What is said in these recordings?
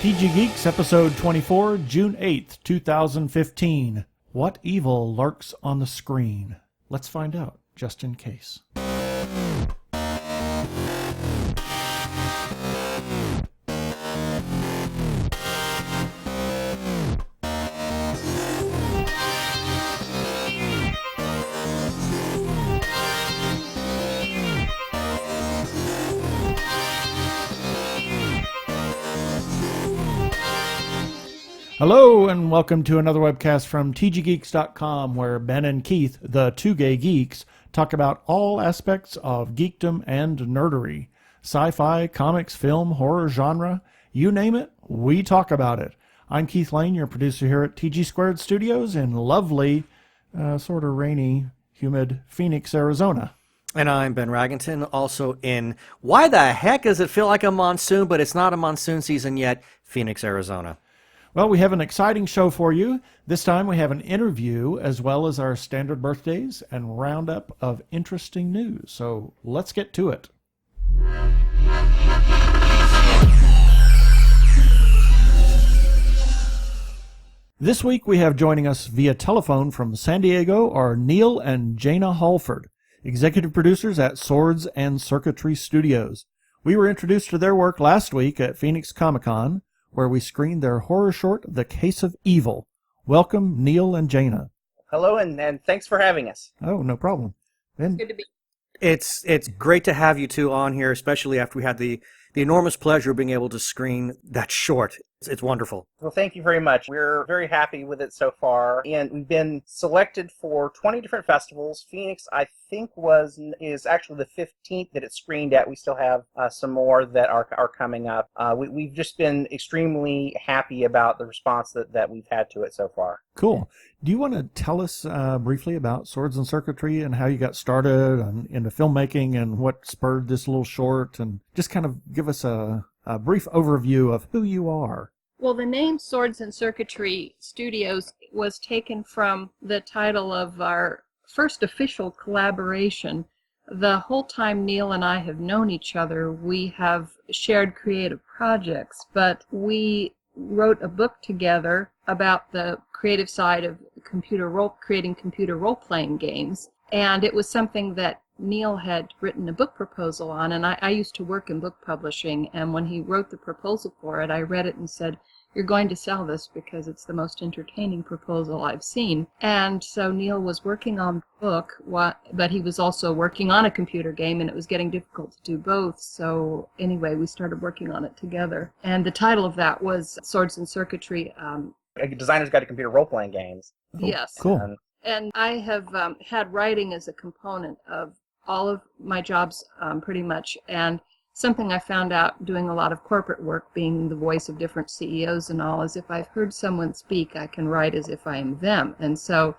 TG Geeks, episode 24, June 8th, 2015. What evil lurks on the screen? Let's find out, just in case. Hello, and welcome to another webcast from tggeeks.com, where Ben and Keith, the Two Gay Geeks, talk about all aspects of geekdom and nerdery. Sci-fi, comics, film, horror genre, you name it, we talk about it. I'm Keith Lane, your producer here at TG Squared Studios in lovely, sort of rainy, humid Phoenix, Arizona. And I'm Ben Raggington, also in, why the heck does it feel like a monsoon, but it's not a monsoon season yet, Phoenix, Arizona. Well, we have an exciting show for you. This time we have an interview as well as our standard birthdays and roundup of interesting news. So let's get to it. This week we have joining us via telephone from San Diego are Neal and Jana Hallford, executive producers at Swords and Circuitry Studios. We were introduced to their work last week at Phoenix ComiCon, where we screened their horror short, The Case of Evil. Welcome, Neal and Jana. Hello, and thanks for having us. Oh, no problem. Good to be. It's great to have you two on here, especially after we had the enormous pleasure of being able to screen that short. It's wonderful. Well, thank you very much. We're very happy with it so far, and we've been selected for 20 different festivals. Phoenix, I think, is actually the 15th that it's screened at. We still have some more that are coming up. We've just been extremely happy about the response that we've had to it so far. Cool. Do you want to tell us briefly about Swords and Circuitry and how you got started into filmmaking and what spurred this little short, and just kind of give us a brief overview of who you are? Well, the name Swords and Circuitry Studios was taken from the title of our first official collaboration. The whole time Neal and I have known each other, we have shared creative projects, but we wrote a book together about the creative side of creating computer role-playing games, and it was something that Neal had written a book proposal on, and I used to work in book publishing, and when he wrote the proposal for it, I read it and said, "You're going to sell this because it's the most entertaining proposal I've seen." And so Neal was working on the book, but he was also working on a computer game, and it was getting difficult to do both. So anyway, we started working on it together. And the title of that was Swords and Circuitry. A designer's guide to computer role-playing games. Yes. Cool. And I have had writing as a component of all of my jobs pretty much, and something I found out doing a lot of corporate work, being the voice of different CEOs and all, is if I've heard someone speak, I can write as if I am them. And so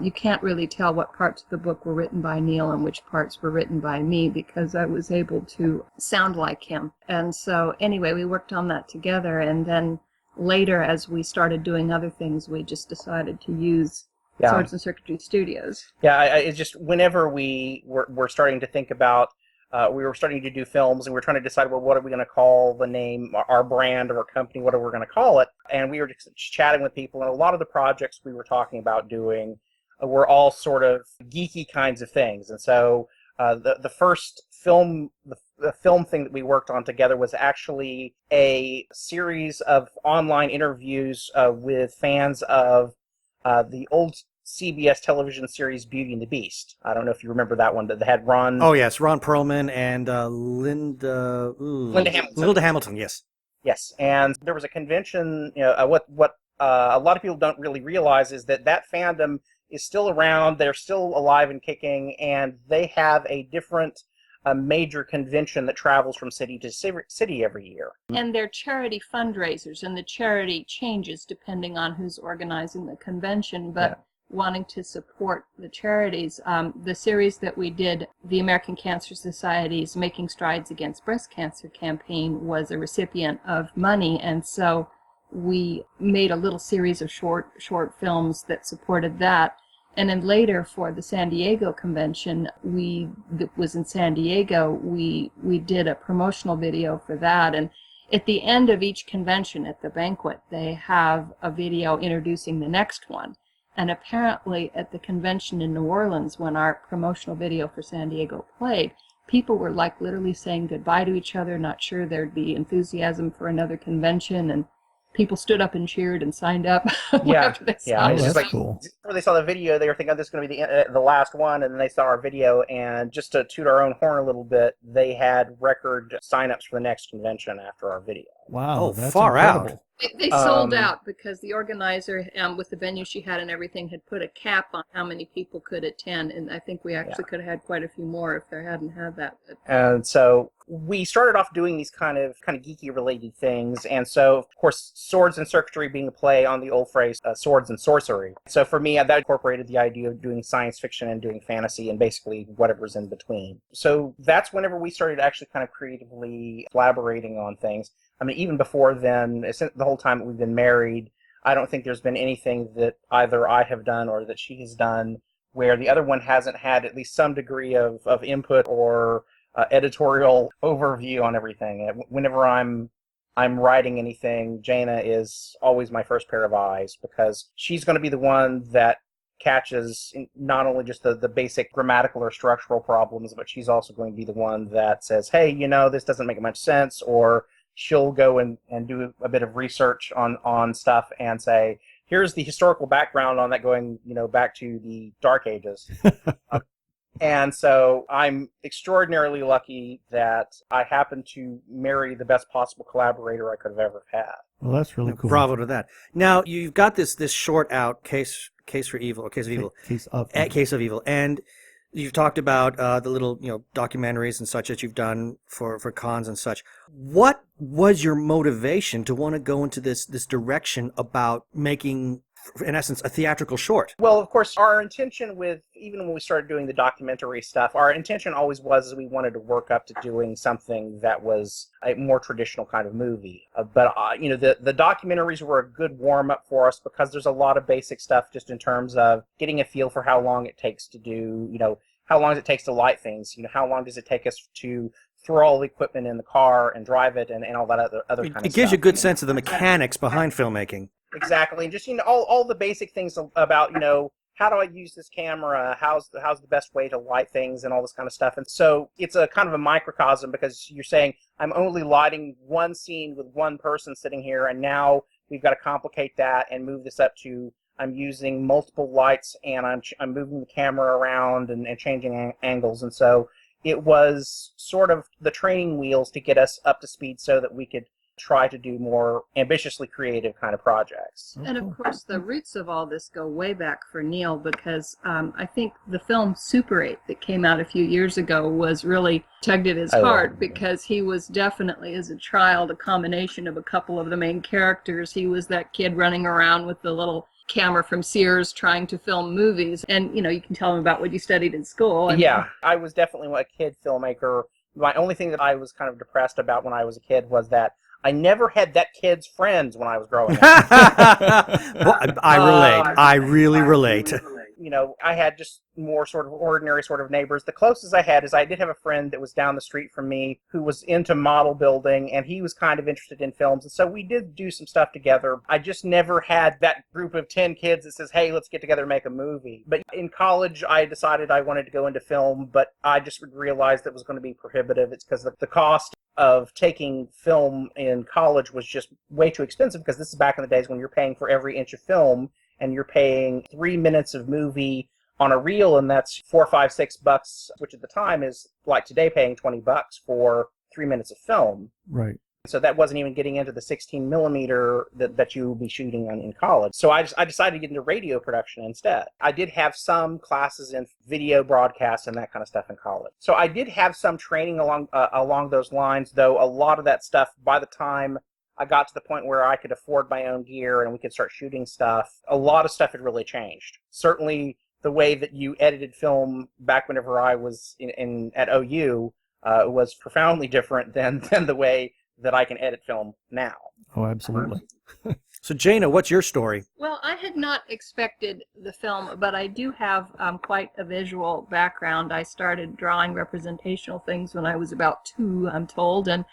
you can't really tell what parts of the book were written by Neal and which parts were written by me, because I was able to sound like him. And so anyway, we worked on that together, and then later, as we started doing other things, we just decided to use Swords and Circuitry Studios. Yeah, it's just whenever we were starting to think about, we were starting to do films, and we were trying to decide, well, what are we going to call the name, our brand or our company, what are we going to call it? And we were just chatting with people, and a lot of the projects we were talking about doing were all sort of geeky kinds of things. And so the first film, the film thing that we worked on together was actually a series of online interviews with fans of the old CBS television series Beauty and the Beast. I don't know if you remember that one, that had Ron... Oh, yes, Ron Perlman and Linda Hamilton. Linda Hamilton, yes. Yes, and there was a convention, what a lot of people don't really realize is that fandom is still around, they're still alive and kicking, and they have a different major convention that travels from city to city every year. And they're charity fundraisers, and the charity changes depending on who's organizing the convention, but wanting to support the charities. The series that we did, the American Cancer Society's Making Strides Against Breast Cancer campaign, was a recipient of money, and so we made a little series of short films that supported that. And then later for the San Diego convention, that was in San Diego, we did a promotional video for that. And at the end of each convention at the banquet, they have a video introducing the next one. And apparently at the convention in New Orleans, when our promotional video for San Diego played, people were like literally saying goodbye to each other, not sure there'd be enthusiasm for another convention, and people stood up and cheered and signed up after they saw Oh, it. It's just that's like cool. before they saw the video, they were thinking, "Oh, this is going to be the last one," and then they saw our video, and just to toot our own horn a little bit, they had record signups for the next convention after our video. Wow, Oh, that's far incredible. out. They sold out because the organizer, with the venue she had and everything, had put a cap on how many people could attend, and I think we actually could have had quite a few more if there hadn't had that. And so we started off doing these kind of geeky related things, and so of course Swords and Circuitry being a play on the old phrase swords and sorcery. So for me, that incorporated the idea of doing science fiction and doing fantasy and basically whatever's in between. So that's whenever we started actually kind of creatively collaborating on things. I mean, even before then, the whole time that we've been married, I don't think there's been anything that either I have done or that she has done where the other one hasn't had at least some degree of input or editorial overview on everything. Whenever I'm writing anything, Jana is always my first pair of eyes because she's going to be the one that catches not only just the basic grammatical or structural problems, but she's also going to be the one that says, hey, this doesn't make much sense, or she'll go and do a bit of research on stuff and say, here's the historical background on that going, back to the Dark Ages. And so I'm extraordinarily lucky that I happen to marry the best possible collaborator I could have ever had. Well, that's really cool. Bravo to that. Now, you've got this short out, Case for Evil, or Case of Evil. Case of Evil. Case of Evil. And you've talked about the little, documentaries and such that you've done for cons and such. What was your motivation to want to go into this direction about making, in essence, a theatrical short? Well, of course, our intention even when we started doing the documentary stuff, our intention always was we wanted to work up to doing something that was a more traditional kind of movie. But the documentaries were a good warm-up for us because there's a lot of basic stuff just in terms of getting a feel for how long it takes to do, how long does it take to light things, how long does it take us to throw all the equipment in the car and drive it and all that other kind of stuff. It gives you a good sense of the mechanics behind filmmaking. Exactly. And just, all the basic things about, how do I use this camera? How's the best way to light things and all this kind of stuff. And so it's a kind of a microcosm because you're saying I'm only lighting one scene with one person sitting here, and now we've got to complicate that and move this up to I'm using multiple lights and I'm moving the camera around and changing angles. And so it was sort of the training wheels to get us up to speed so that we could try to do more ambitiously creative kind of projects. And of course, the roots of all this go way back for Neal because I think the film Super 8 that came out a few years ago was really tugged at his heart because he was definitely, as a child, a combination of a couple of the main characters. He was that kid running around with the little camera from Sears trying to film movies. And, you can tell him about what you studied in school. Yeah, I was definitely a kid filmmaker. My only thing that I was kind of depressed about when I was a kid was that I never had that kid's friends when I was growing up. Well, I relate. I really relate. I had just more sort of ordinary sort of neighbors. The closest I had is I did have a friend that was down the street from me who was into model building, and he was kind of interested in films. And so we did do some stuff together. I just never had that group of 10 kids that says, hey, let's get together and make a movie. But in college, I decided I wanted to go into film, but I just realized it was going to be prohibitive. It's because the cost of taking film in college was just way too expensive, because this is back in the days when you're paying for every inch of film, and you're paying 3 minutes of movie on a reel, and that's $4, $5, $6, which at the time is like today paying $20 for 3 minutes of film. Right. So that wasn't even getting into the 16 millimeter that you will be shooting on in college. So I decided to get into radio production instead. I did have some classes in video broadcast and that kind of stuff in college. So I did have some training along those lines, though a lot of that stuff, by the time I got to the point where I could afford my own gear and we could start shooting stuff, a lot of stuff had really changed. Certainly the way that you edited film back whenever I was at OU was profoundly different than the way that I can edit film now. Oh, absolutely. So, Jana, what's your story? Well, I had not expected the film, but I do have quite a visual background. I started drawing representational things when I was about 2, I'm told, and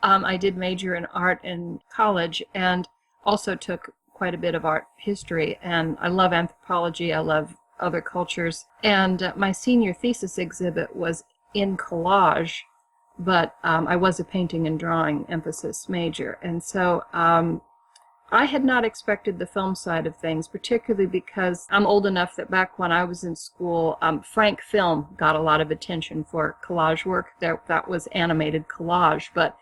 I did major in art in college and also took quite a bit of art history. And I love anthropology. I love other cultures. And my senior thesis exhibit was in collage, but I was a painting and drawing emphasis major. And so I had not expected the film side of things, particularly because I'm old enough that back when I was in school, Frank Film got a lot of attention for collage work. That was animated collage, but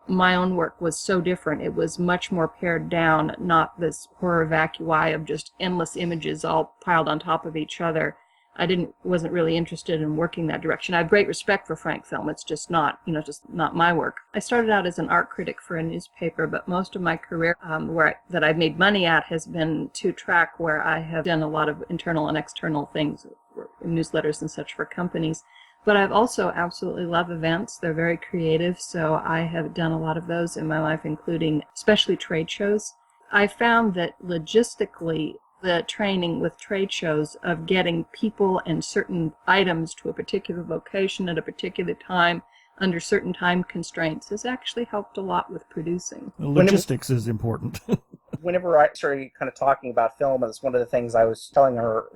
my own work was so different. It was much more pared down, not this horror vacui of just endless images all piled on top of each other. I wasn't really interested in working that direction. I have great respect for Frank Film. It's just not, just not my work. I started out as an art critic for a newspaper, but most of my career that I've made money at has been two-track, where I have done a lot of internal and external things, newsletters and such for companies. But I've also absolutely love events. They're very creative, so I have done a lot of those in my life, including especially trade shows. I found that logistically, the training with trade shows of getting people and certain items to a particular location at a particular time under certain time constraints has actually helped a lot with producing. Logistics is important. Whenever I started kind of talking about film, it's one of the things I was telling her,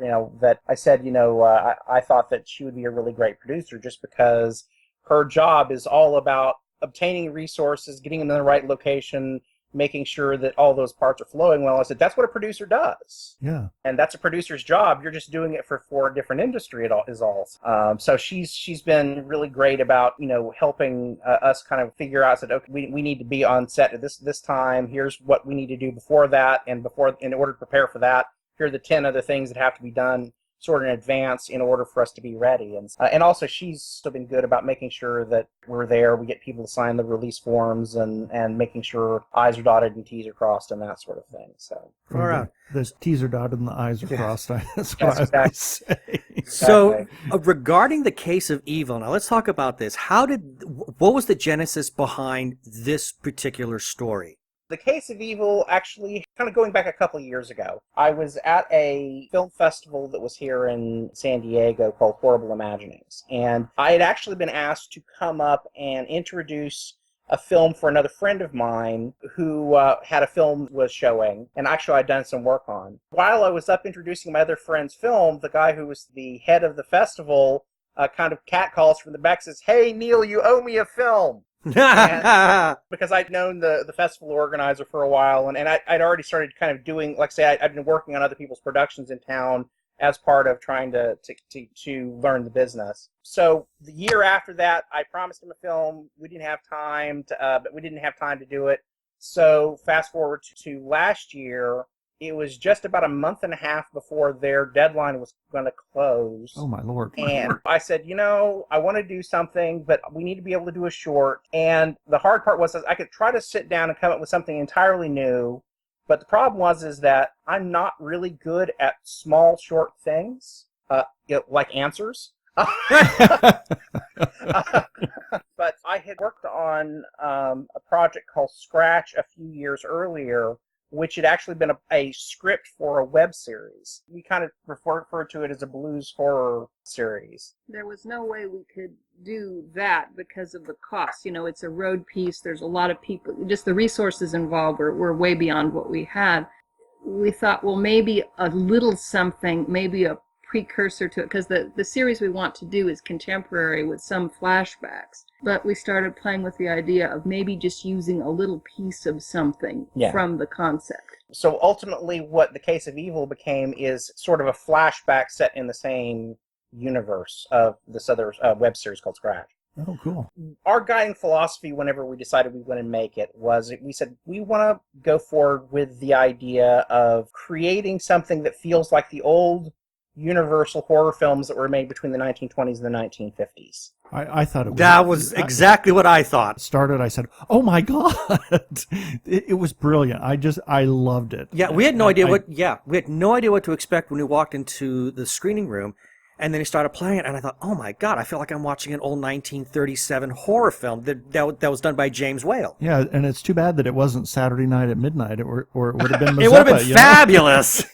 that I said, I thought that she would be a really great producer just because her job is all about obtaining resources, getting them in the right location, making sure that all those parts are flowing well. I said, that's what a producer does. Yeah. And that's a producer's job. You're just doing it for a different industry is all. So she's been really great about, helping us kind of figure out, said, okay, we need to be on set at this time. Here's what we need to do before that. And in order to prepare for that, here are the 10 other things that have to be done sort of in advance in order for us to be ready. And also she's still been good about making sure that we're there. We get people to sign the release forms and making sure I's are dotted and T's are crossed and that sort of thing. So the T's are dotted and the I's are crossed. That's what Yes, I would say. So, regarding the case of evil, now let's talk about this. What was the genesis behind this particular story? The Case of Evil, actually, kind of going back a couple of years ago, I was at a film festival that was here in San Diego called Horrible Imaginings. And I had actually been asked to come up and introduce a film for another friend of mine who had a film was showing, and actually I'd done some work on. While I was up introducing my other friend's film, the guy who was the head of the festival kind of catcalls from the back, says, "Hey, Neal, you owe me a film." Because I'd known the festival organizer for a while, and I'd already started kind of doing, like I say, I'd been working on other people's productions in town as part of trying to learn the business. So the year after that, I promised him a film. We didn't have time to do it. So fast forward to last year, it was just about a month and a half before their deadline was going to close. Oh, my Lord. And I said, I want to do something, but we need to be able to do a short. And the hard part was I could try to sit down and come up with something entirely new, but the problem is that I'm not really good at small, short things, like answers. But I had worked on a project called Scratch a few years earlier, which had actually been a script for a web series. We kind of refer to it as a blues horror series. There was no way we could do that because of the cost. It's a road piece. There's a lot of people. Just the resources involved were way beyond what we had. We thought, well, maybe a little something, maybe a precursor to it, because the series we want to do is contemporary with some flashbacks. But we started playing with the idea of maybe just using a little piece of something from the concept. So ultimately what The Case of Evil became is sort of a flashback set in the same universe of this other web series called Scratch. Oh, cool. Our guiding philosophy whenever we decided we were going to make it was we said we want to go forward with the idea of creating something that feels like the old Universal horror films that were made between the 1920s and the 1950s. I thought it was... That was exactly what I thought. I said, oh my God. It was brilliant. I loved it. Yeah, we had no idea what to expect when we walked into the screening room, and then he started playing it, and I thought, oh my God, I feel like I'm watching an old 1937 horror film that was done by James Whale. Yeah, and it's too bad that it wasn't Saturday night at midnight, or it would have been Mazeppa, It would have been fabulous.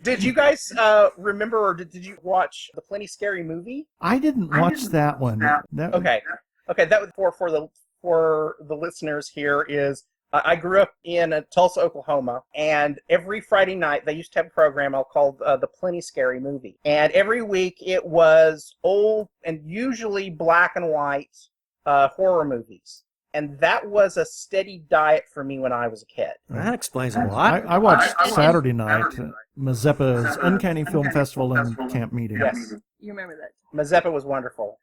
Did you guys remember, or did you watch the Plenty Scary Movie? I didn't watch that one. Okay, that was for the for the listeners here is I grew up in Tulsa, Oklahoma, and every Friday night they used to have a program called the Plenty Scary Movie. And every week it was old and usually black and white horror movies. And that was a steady diet for me when I was a kid. That explains a lot. I watched Saturday night Mazeppa's Uncanny Film Festival and Camp Meeting. Yes. You remember that? Mazeppa was wonderful.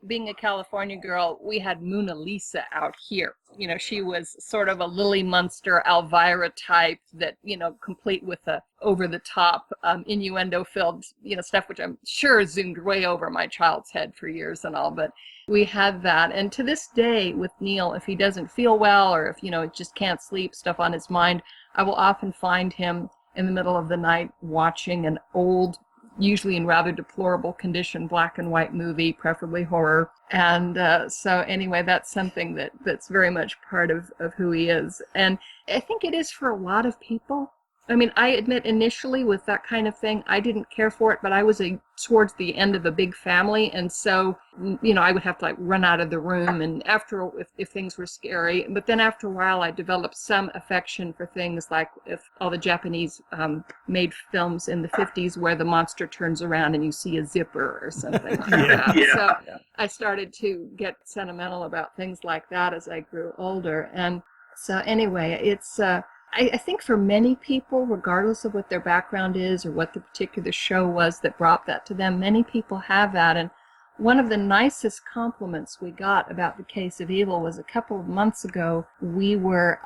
Being a California girl, we had Mona Lisa out here. You know, she was sort of a Lily Munster, Elvira type that, you know, complete with the over-the-top, innuendo-filled, you know, stuff, which I'm sure zoomed way over my child's head for years and all, but we had that. And to this day with Neal, if he doesn't feel well or if, you know, just can't sleep, stuff on his mind, I will often find him in the middle of the night watching an old, usually in rather deplorable condition, black and white movie, preferably horror. And so anyway, that's something that's very much part of who he is. And I think it is for a lot of people. I mean, I admit initially with that kind of thing, I didn't care for it, but I was towards the end of a big family. And so, you know, I would have to like run out of the room and if things were scary. But then after a while, I developed some affection for things like if all the Japanese made films in the 50s where the monster turns around and you see a zipper or something like that. Yeah. So I started to get sentimental about things like that as I grew older. And so anyway, it's... I think for many people, regardless of what their background is or what the particular show was that brought that to them, many people have that. And one of the nicest compliments we got about The Case of Evil was a couple of months ago. We were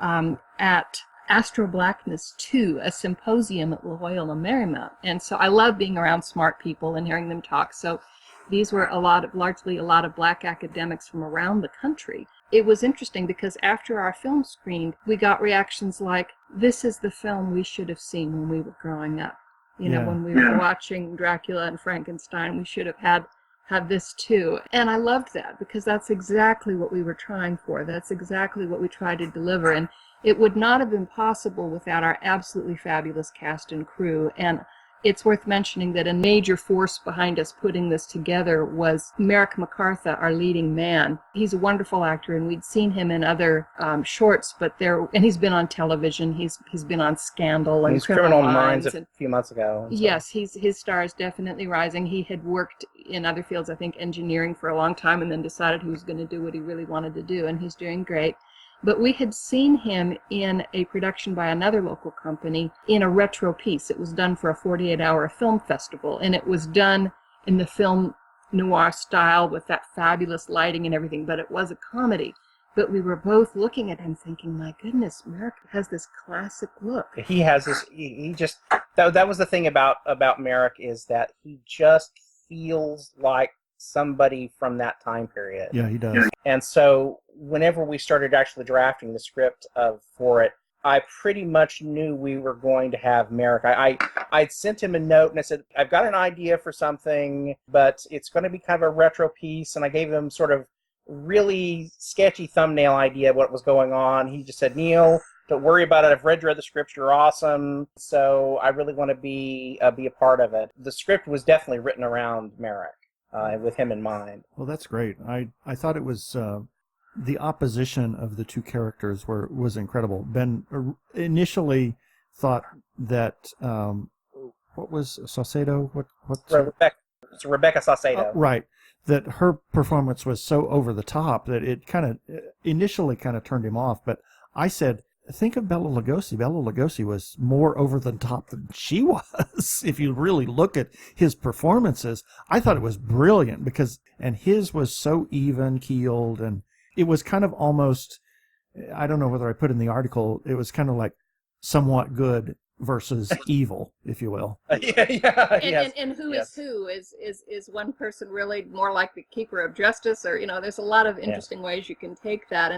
at Astro Blackness 2, a symposium at Loyola Marymount. And so I love being around smart people and hearing them talk. So these were largely a lot of black academics from around the country. It was interesting because after our film screened, we got reactions like, this is the film we should have seen when we were growing up. You know, when we were watching Dracula and Frankenstein, we should have had this too. And I loved that because that's exactly what we were trying for. That's exactly what we tried to deliver. And it would not have been possible without our absolutely fabulous cast and crew. And it's worth mentioning that a major force behind us putting this together was Merrick McCarthy, our leading man. He's a wonderful actor, and we'd seen him in other shorts, and he's been on television. He's been on Scandal and He's Criminal Minds and, a few months ago. So. Yes, his star is definitely rising. He had worked in other fields, I think engineering for a long time, and then decided he was going to do what he really wanted to do, and he's doing great. But we had seen him in a production by another local company in a retro piece. It was done for a 48-hour film festival, and it was done in the film noir style with that fabulous lighting and everything, but it was a comedy. But we were both looking at him thinking, my goodness, Merrick has this classic look. He has this, he just, that was the thing about Merrick is that he just feels like somebody from that time period. Yeah, he does. And so whenever we started actually drafting the script for it, I pretty much knew we were going to have Merrick. I'd sent him a note and I said, I've got an idea for something, but it's going to be kind of a retro piece. And I gave him sort of really sketchy thumbnail idea of what was going on. He just said, Neal, don't worry about it. I've read the script. You're awesome. So I really want to be a part of it. The script was definitely written around Merrick. With him in mind. Well, that's great. I thought it was the opposition of the two characters was incredible. Ben initially thought that what was Saucedo? What's Rebecca Saucedo. Right. That her performance was so over the top that it kind of initially turned him off. But I said, think of Bela Lugosi. Bela Lugosi was more over the top than she was. If you really look at his performances, I thought it was brilliant and his was so even keeled, and it was kind of almost, I don't know whether I put in the article, it was kind of like somewhat good versus evil, if you will. And who is who? Is one person really more like the keeper of justice, or there's a lot of interesting ways you can take that.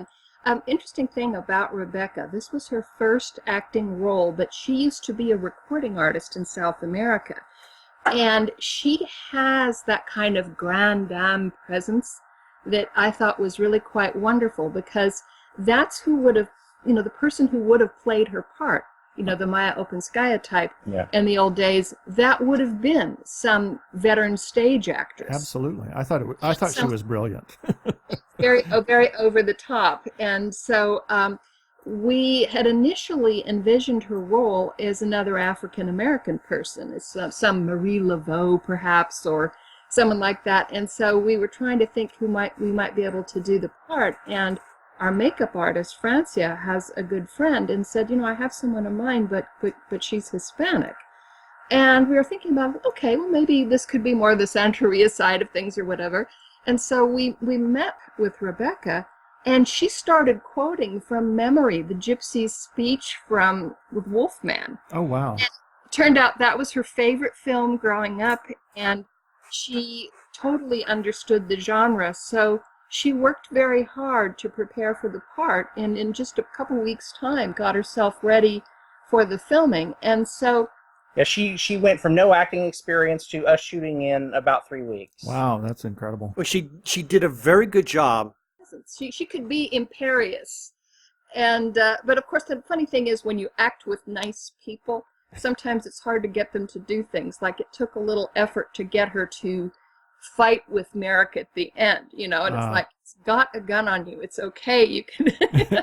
And interesting thing about Rebecca, this was her first acting role, but she used to be a recording artist in South America. And she has that kind of grande dame presence that I thought was really quite wonderful, because that's who would have, the person who would have played her part, the Maya Openskaya type in the old days, that would have been some veteran stage actress. Absolutely. I thought she was brilliant. very over the top. And so we had initially envisioned her role as another African American person, as some Marie Laveau perhaps, or someone like that. And so we were trying to think who we might be able to do the part. And our makeup artist, Francia, has a good friend and said, I have someone in mind, but she's Hispanic. And we were thinking about, okay, well, maybe this could be more the Santeria side of things or whatever. And so we met with Rebecca, and she started quoting from memory the gypsy's speech with Wolfman. Oh, wow. And it turned out that was her favorite film growing up, and she totally understood the genre. So she worked very hard to prepare for the part, and in just a couple weeks' time got herself ready for the filming. And so yeah, she went from no acting experience to us shooting in about 3 weeks. Wow, that's incredible. Well, she did a very good job. She could be imperious, and but of course the funny thing is when you act with nice people, sometimes it's hard to get them to do things. Like it took a little effort to get her to fight with Merrick at the end, and it's like, it's got a gun on you, it's okay, you can.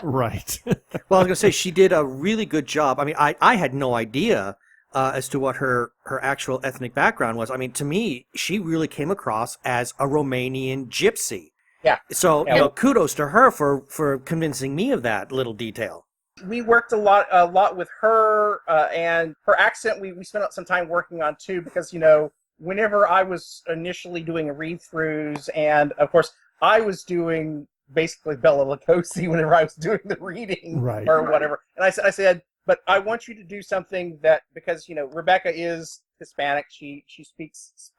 Right. Well, I was gonna say she did a really good job. I mean, I had no idea as to what her actual ethnic background was. I mean, to me, she really came across as a Romanian gypsy. Yeah. So, Yeah. kudos to her for convincing me of that little detail. We worked a lot with her, and her accent we spent some time working on too, because whenever I was initially doing read-throughs, and of course I was doing basically Bela Lugosi whenever I was doing the reading, Right. or whatever, and I said, but I want you to do something that, because Rebecca is Hispanic, she speaks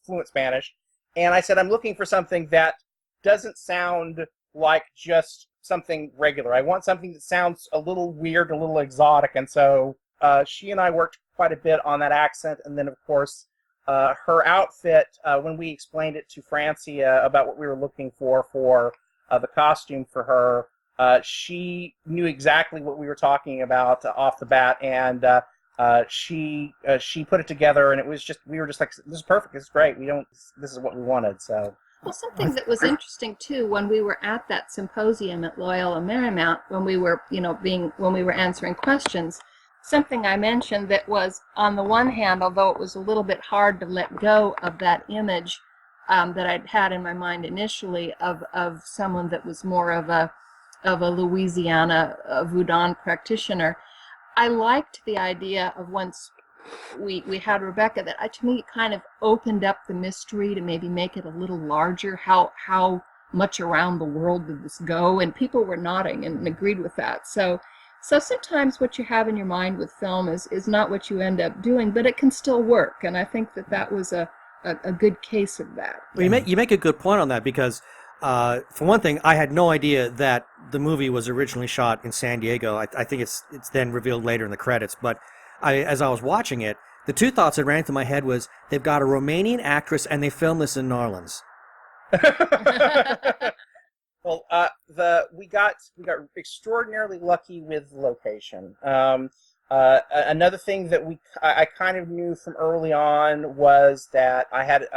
fluent Spanish, and I said I'm looking for something that doesn't sound like just something regular. I want something that sounds a little weird, a little exotic, and so she and I worked quite a bit on that accent. And then of course her outfit, when we explained it to Francia about what we were looking for the costume for her, she knew exactly what we were talking about off the bat, and she put it together, and we were just like, this is perfect, this is great, this is what we wanted. So well, something that was interesting too, when we were at that symposium at Loyola Marymount, when we were answering questions, something I mentioned that was, on the one hand, although it was a little bit hard to let go of that image that I'd had in my mind initially of someone that was more of a Louisiana Voudon practitioner, I liked the idea of, once we had Rebecca, that to me it kind of opened up the mystery to maybe make it a little larger. How much around the world did this go? And people were nodding and agreed with that. So sometimes what you have in your mind with film is not what you end up doing, but it can still work. And I think that was a good case of that. Well, you make a good point on that, because for one thing, I had no idea that the movie was originally shot in San Diego. I think it's then revealed later in the credits, but as I was watching it, the two thoughts that ran through my head was, they've got a Romanian actress and they filmed this in New Orleans. Well, we got extraordinarily lucky with the location. Another thing that I kind of knew from early on was that I had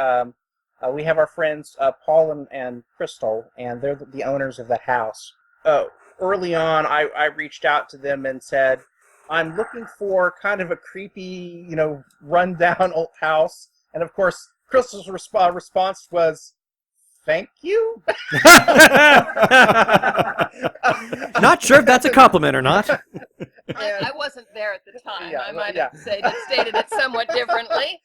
we have our friends Paul and Crystal, and they're the owners of the house. Early on, I reached out to them and said, I'm looking for kind of a creepy, run-down old house. And of course, Crystal's response was, thank you? Not sure if that's a compliment or not. I wasn't there at the time. Yeah, I might yeah. have stated it somewhat differently.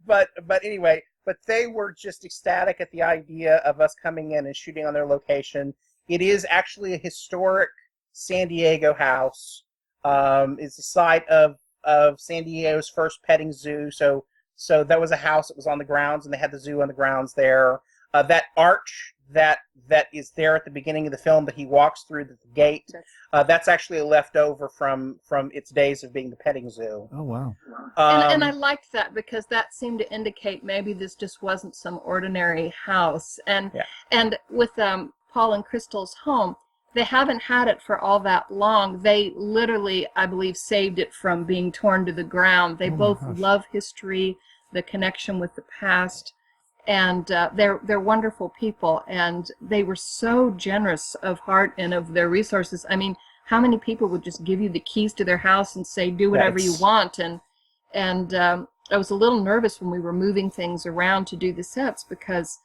But anyway, they were just ecstatic at the idea of us coming in and shooting on their location. It is actually a historic San Diego house. It's the site of San Diego's first petting zoo. So that was a house that was on the grounds, and they had the zoo on the grounds there. That arch that is there at the beginning of the film that he walks through the gate, that's actually a leftover from its days of being the petting zoo. Oh, wow. And I liked that, because that seemed to indicate maybe this just wasn't some ordinary house. And with Paul and Crystal's home, they haven't had it for all that long. They literally, I believe, saved it from being torn to the ground. They both love history, the connection with the past. And they're wonderful people, and they were so generous of heart and of their resources. I mean, how many people would just give you the keys to their house and say, do whatever you want? And I was a little nervous when we were moving things around to do the sets, because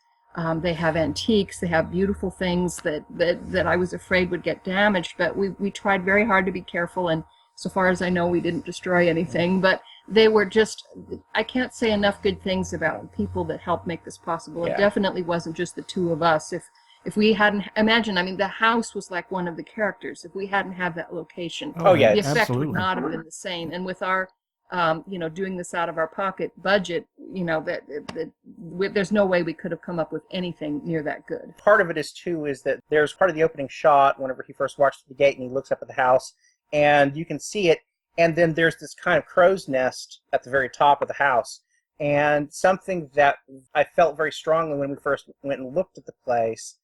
they have antiques, they have beautiful things that I was afraid would get damaged, but we tried very hard to be careful, and so far as I know, we didn't destroy anything. But they were just, I can't say enough good things about the people that helped make this possible. It definitely wasn't just the two of us. If we hadn't, imagine, I mean, the house was like one of the characters. If we hadn't had that location, Oh, yeah, the effect absolutely would not have been the same. And with our, doing this out of our pocket budget, there's no way we could have come up with anything near that good. Part of it is that there's part of the opening shot whenever he first walks through the gate and he looks up at the house, and you can see it, and then there's this kind of crow's nest at the very top of the house. And something that I felt very strongly when we first went and looked at the place,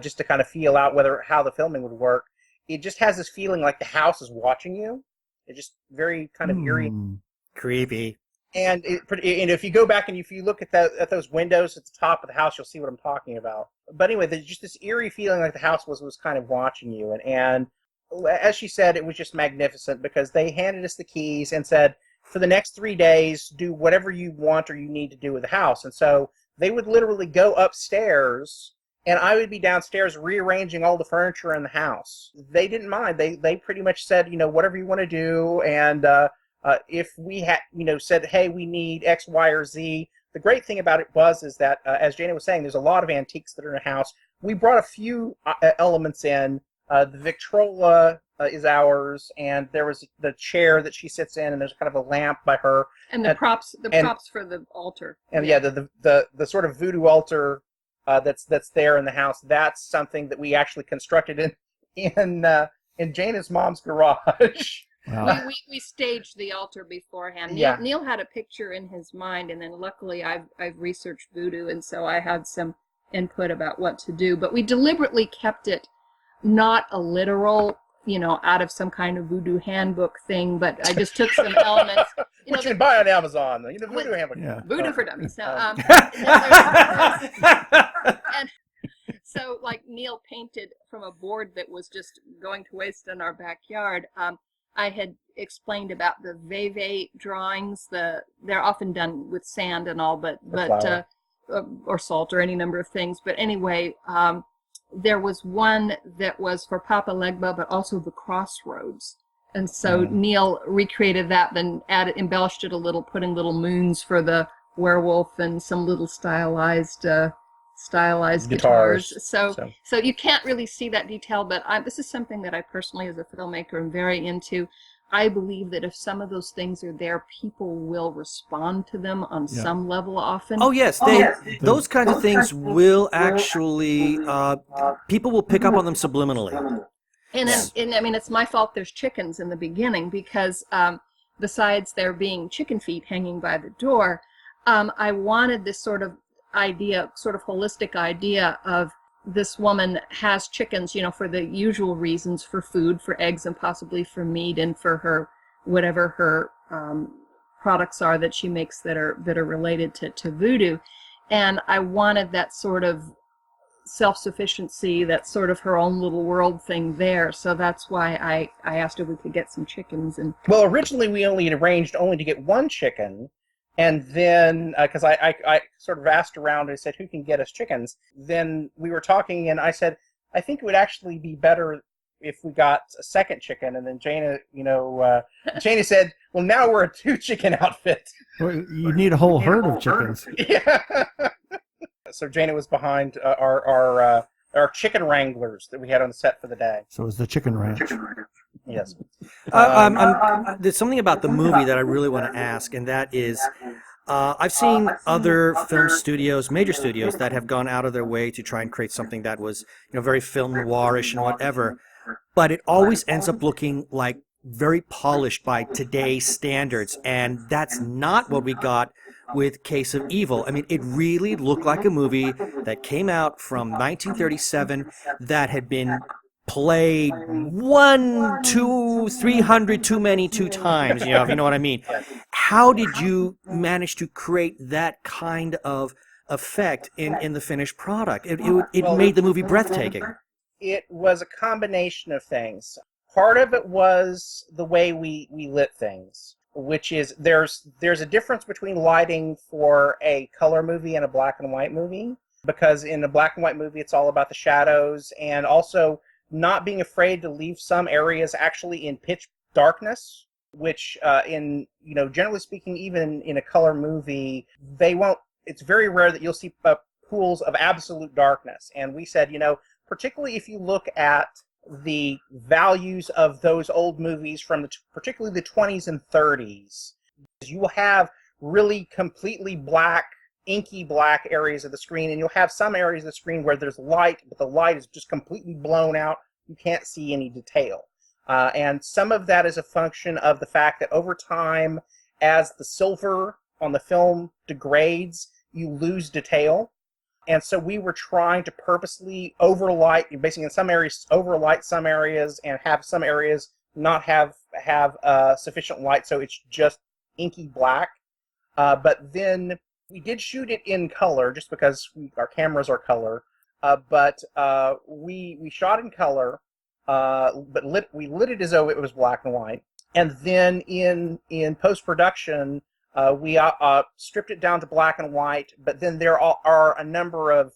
just to kind of feel out how the filming would work, it just has this feeling like the house is watching you. It's just very kind of eerie. Creepy. And if you go back and if you look at those windows at the top of the house, you'll see what I'm talking about. But anyway, there's just this eerie feeling like the house was kind of watching you. And as she said, it was just magnificent, because they handed us the keys and said, for the next 3 days, do whatever you want or you need to do with the house. And so they would literally go upstairs, and I would be downstairs rearranging all the furniture in the house. They didn't mind. They pretty much said, whatever you want to do. And if we had, said, hey, we need X, Y, or Z. The great thing about it is that, as Jana was saying, there's a lot of antiques that are in the house. We brought a few elements in. The Victrola is ours, and there was the chair that she sits in, and there's kind of a lamp by her. And the props for the altar. And the sort of voodoo altar that's there in the house. That's something that we actually constructed in Jana's mom's garage. Wow. We staged the altar beforehand. Yeah. Neal had a picture in his mind, and then luckily I've researched voodoo, and so I had some input about what to do. But we deliberately kept it not a literal, out of some kind of voodoo handbook thing, but I just took some elements. Which you can buy on Amazon. Voodoo handbook. Yeah. Voodoo for Dummies. No, and so, like, Neal painted from a board that was just going to waste in our backyard. I had explained about the Veve drawings. They're often done with sand and all, but or salt or any number of things. But anyway, there was one that was for Papa Legba, but also the crossroads. And so Neal recreated that, then embellished it a little, put in little moons for the werewolf and some little stylized guitars. So you can't really see that detail, but this is something that I personally, as a filmmaker, am very into. I believe that if some of those things are there, people will respond to them on some level often. Oh, yes. Those kinds of things will actually, people will pick up on them subliminally. And I mean, it's my fault there's chickens in the beginning, because besides there being chicken feet hanging by the door, I wanted this sort of holistic idea of this woman has chickens, for the usual reasons, for food, for eggs, and possibly for meat, and for her, whatever her products are that she makes that are related to voodoo. And I wanted that sort of self-sufficiency, that sort of her own little world thing there. So that's why I asked if we could get some chickens. And well, originally we only arranged to get one chicken. And then, because I sort of asked around and said, who can get us chickens? Then we were talking, and I said, I think it would actually be better if we got a second chicken. And then Jana, Jana said, well, now we're a 2-chicken outfit. Well, you need a whole herd of chickens. Yeah. So Jana was behind our chicken wranglers that we had on the set for the day. So it's the chicken ranch. Yes. There's something about the movie that I really want to ask, and that is, I've seen other film studios, major studios, that have gone out of their way to try and create something that was, very film noirish and whatever, but it always ends up looking like very polished by today's standards, and that's not what we got with Case of Evil. I mean, it really looked like a movie that came out from 1937 that had been played 1, 2, 300 too many 2 times, if you know what I mean. How did you manage to create that kind of effect in the finished product. It Well, made the movie breathtaking. it was a combination of things. Part of it was the way we lit things, which is there's a difference between lighting for a color movie and a black and white movie, because in a black and white movie it's all about the shadows, and also not being afraid to leave some areas actually in pitch darkness, which in, generally speaking, even in a color movie, they won't, it's very rare that you'll see pools of absolute darkness. And we said, particularly if you look at the values of those old movies from particularly the 20s and 30s, you will have really completely black, inky black areas of the screen, and you'll have some areas of the screen where there's light, but the light is just completely blown out. You can't see any detail. And some of that is a function of the fact that over time, as the silver on the film degrades, you lose detail. And so we were trying to purposely overlight, basically in some areas, overlight some areas and have some areas not have sufficient light, so it's just inky black. But then we did shoot it in color, just because our cameras are color. But we shot in color, but we lit it as though it was black and white. And then in post-production, we stripped it down to black and white, but then there are a number of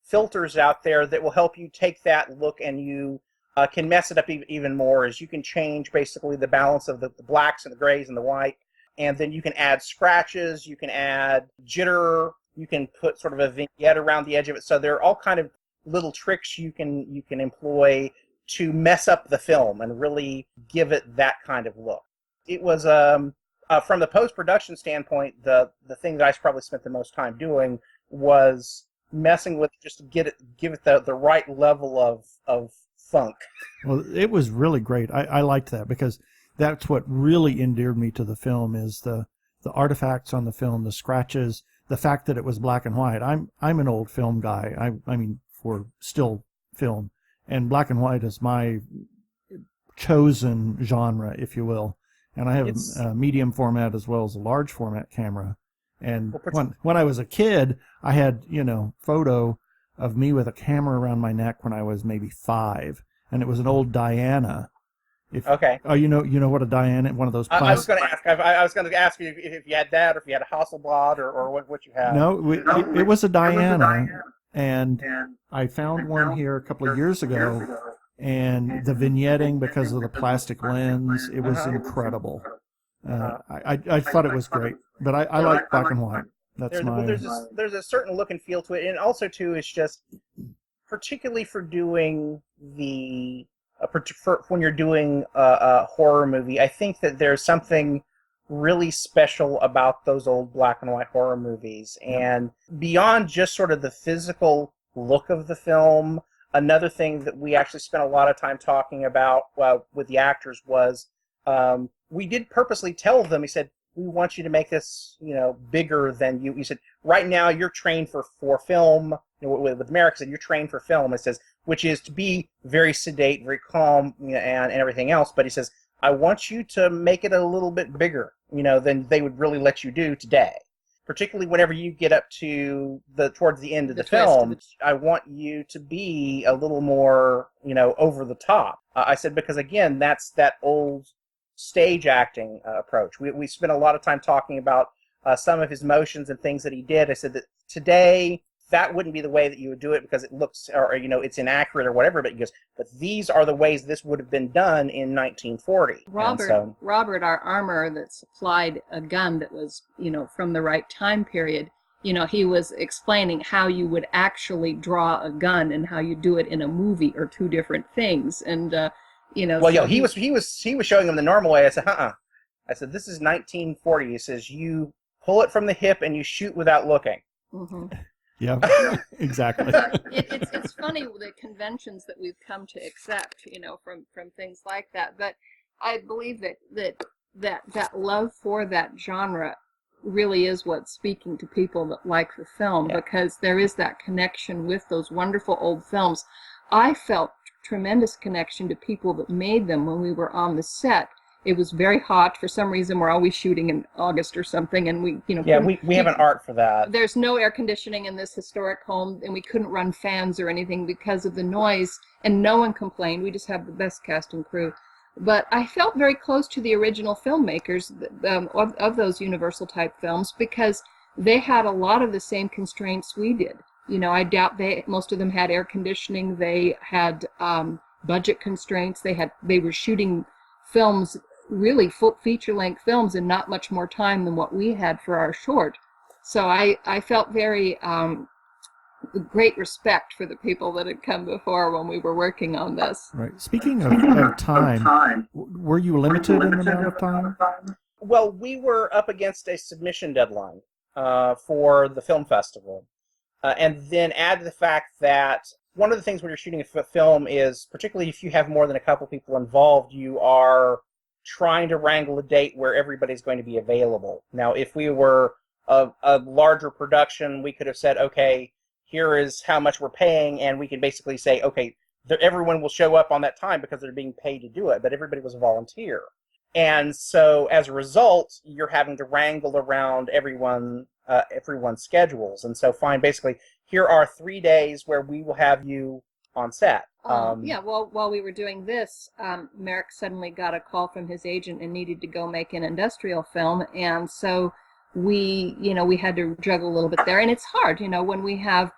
filters out there that will help you take that look, and you can mess it up even more, as you can change basically the balance of the blacks and the grays and the white, and then you can add scratches, you can add jitter, you can put sort of a vignette around the edge of it. So there are all kind of little tricks you can employ to mess up the film and really give it that kind of look. It was from the post-production standpoint, the thing that I probably spent the most time doing was messing with just to give it the right level of funk. Well, it was really great. I liked that, because that's what really endeared me to the film, is the artifacts on the film, the scratches, the fact that it was black and white. I'm an old film guy. I mean, for still film, and black and white is my chosen genre, if you will. And I have a medium format as well as a large format camera. And when I was a kid, I had, photo of me with a camera around my neck when I was maybe 5, and it was an old Diana. Okay. Oh, you know what a Diana, one of those plastic... I was going to ask. I was going to ask you if you had that, or if you had a Hasselblad, or what you had. No, it was a Diana, and I found one here a couple of years ago, and the vignetting, because of the plastic lens, it was incredible. I thought it was great, but I like black and white. There's a certain look and feel to it, and also too, it's just particularly for doing when you're doing a horror movie. I think that there's something really special about those old black and white horror movies, and beyond just sort of the physical look of the film. Another thing that we actually spent a lot of time talking about with the actors was we did purposely tell them, he said, we want you to make this, bigger than you. He said, right now you're trained for film. With America, said you're trained for film. It says, which is to be very sedate, very calm, and everything else. But he says, I want you to make it a little bit bigger, than they would really let you do today. Particularly whenever you get up to towards the end of the film, I want you to be a little more, over the top. I said, because again, that's that old stage acting approach. We spent a lot of time talking about some of his motions and things that he did. I said that today, that wouldn't be the way that you would do it, because it looks, or it's inaccurate or whatever, but he goes, but these are the ways this would have been done in 1940. Robert, our armorer that supplied a gun that was, from the right time period, he was explaining how you would actually draw a gun and how you do it in a movie are two different things. And, Well, so he was showing him the normal way. I said, I said, this is 1940. He says, you pull it from the hip and you shoot without looking. Mm-hmm. Yeah, exactly. It's funny the conventions that we've come to accept, from things like that. But I believe that love for that genre really is what's speaking to people that like the film, because there is that connection with those wonderful old films. I felt tremendous connection to people that made them when we were on the set. it was very hot. For some reason, we're always shooting in August or something, and we, Yeah, we have an art for that. There's no air conditioning in this historic home, and we couldn't run fans or anything because of the noise, and no one complained. We just have the best cast and crew. But I felt very close to the original filmmakers of those Universal-type films because they had a lot of the same constraints we did. I doubt most of them had air conditioning. They had budget constraints. They were shooting films, really full feature-length films, in not much more time than what we had for our short. So I felt very great respect for the people that had come before when we were working on this. Right. Speaking of time, were you limited in the amount of time? Well, we were up against a submission deadline for the film festival. And then add the fact that one of the things when you're shooting a film is, particularly if you have more than a couple people involved, you are trying to wrangle a date where everybody's going to be available. Now, if we were a larger production, we could have said, okay, here is how much we're paying, and we can basically say, okay, everyone will show up on that time because they're being paid to do it, but everybody was a volunteer. And so, as a result, you're having to wrangle around everyone's schedules. And so, basically, here are 3 days where we will have you on set. Well, while we were doing this, Merrick suddenly got a call from his agent and needed to go make an industrial film. And so we had to juggle a little bit there. And it's hard, when we have,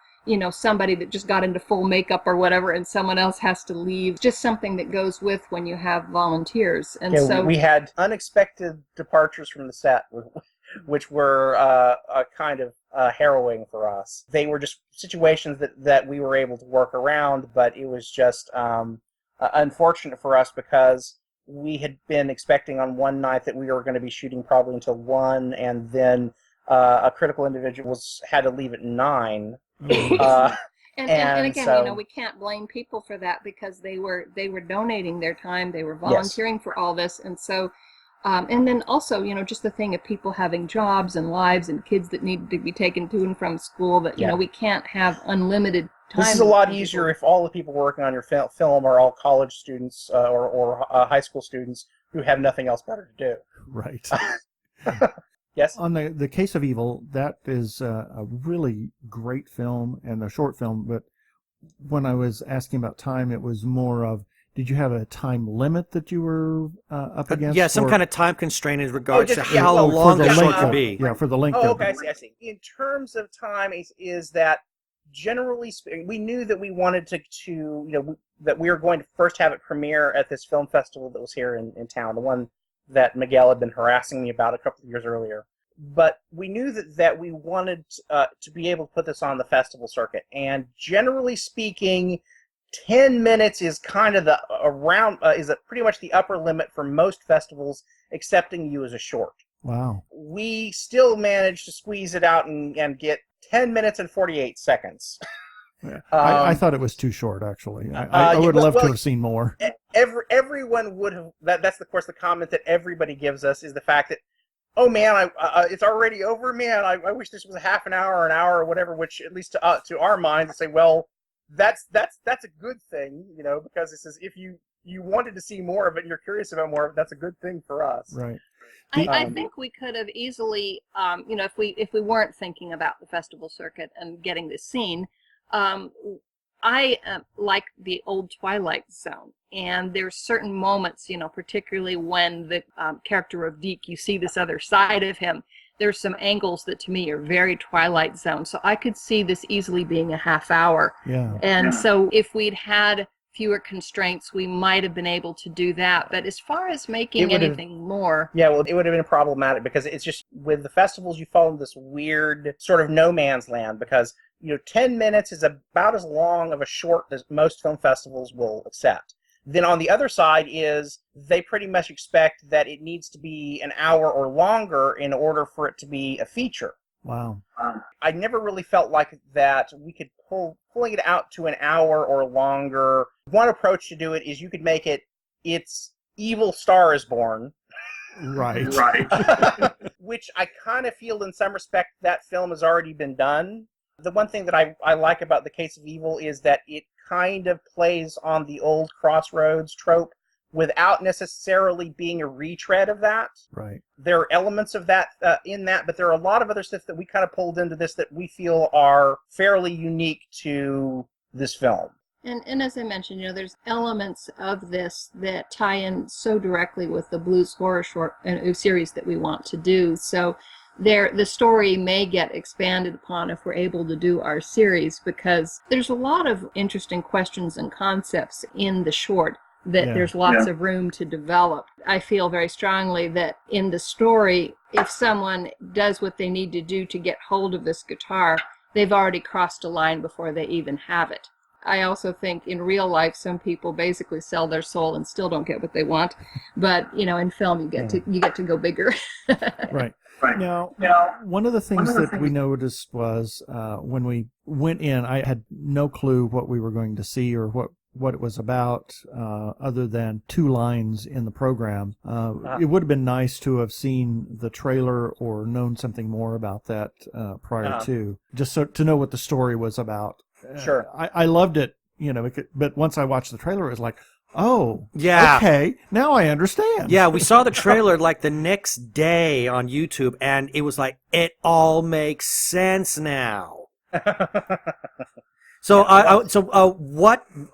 somebody that just got into full makeup or whatever and someone else has to leave. Just something that goes with when you have volunteers. And so we had unexpected departures from the set, which were kind of harrowing for us. They were just situations that we were able to work around, but it was just unfortunate for us because we had been expecting on one night that we were going to be shooting probably until 1, and then a critical individual had to leave at 9. And again, so, we can't blame people for that because they were donating their time, they were volunteering yes. for all this, and so and then also, just the thing of people having jobs and lives and kids that need to be taken to and from school, that we can't have unlimited time. This is a lot easier if all the people working on your film are all college students or high school students who have nothing else better to do. Right. Yes? On the Case of Evil, that is a really great film and a short film, but when I was asking about time, it was more of, did you have a time limit that you were up against? Yeah, some kind of time constraint in regards to how long the the short length could of, be. Yeah, for the length Oh, of okay, it. I see. In terms of time, is that generally speaking, we knew that we wanted to that we were going to first have it premiere at this film festival that was here in town, the one that Miguel had been harassing me about a couple of years earlier. But we knew that we wanted to be able to put this on the festival circuit. And generally speaking, 10 minutes is kind of pretty much the upper limit for most festivals, accepting you as a short. Wow. We still managed to squeeze it out and get 10 minutes and 48 seconds. Yeah. I thought it was too short, actually. I would love to have seen more. Everyone would have. That's, of course, the comment that everybody gives us is the fact that, oh man, it's already over. Man, I wish this was a half an hour or an hour or whatever. Which, at least to our minds, say, well, that's a good thing, because it says if you wanted to see more of it and you're curious about more of it, that's a good thing for us. Right. I think we could have easily, if we weren't thinking about the festival circuit and getting this scene, I like the old Twilight Zone, and there's certain moments, particularly when the character of Deke, you see this other side of him. There's some angles that to me are very Twilight Zone, so I could see this easily being a half hour. Yeah. And so if we'd had fewer constraints, we might have been able to do that. But as far as making anything more... Yeah, well, it would have been problematic because it's just, with the festivals, you fall into this weird sort of no man's land because, 10 minutes is about as long of a short as most film festivals will accept. Then on the other side is they pretty much expect that it needs to be an hour or longer in order for it to be a feature. Wow. I never really felt like that we could pulling it out to an hour or longer. One approach to do it is you could make it's Evil Star is Born. Right. Which I kind of feel in some respect that film has already been done. The one thing that I like about The Case of Evil is that it kind of plays on the old Crossroads trope without necessarily being a retread of that. Right. There are elements of that in that, but there are a lot of other stuff that we kind of pulled into this that we feel are fairly unique to this film. And as I mentioned, there's elements of this that tie in so directly with the blues horror short series that we want to do. So the story may get expanded upon if we're able to do our series, because there's a lot of interesting questions and concepts in the short that there's lots of room to develop. I feel very strongly that in the story, if someone does what they need to do to get hold of this guitar, they've already crossed a line before they even have it. I also think in real life, some people basically sell their soul and still don't get what they want. But, in film, you get to go bigger. Right. Now, one of the things that we noticed was when we went in, I had no clue what we were going to see or what it was about, other than 2 lines in the program. It would have been nice to have seen the trailer or known something more about that prior to, just to know what the story was about. Sure. I loved it, but once I watched the trailer, it was like, oh, Yeah. okay, now I understand. Yeah, we saw the trailer like the next day on YouTube, and it was like, it all makes sense now. So,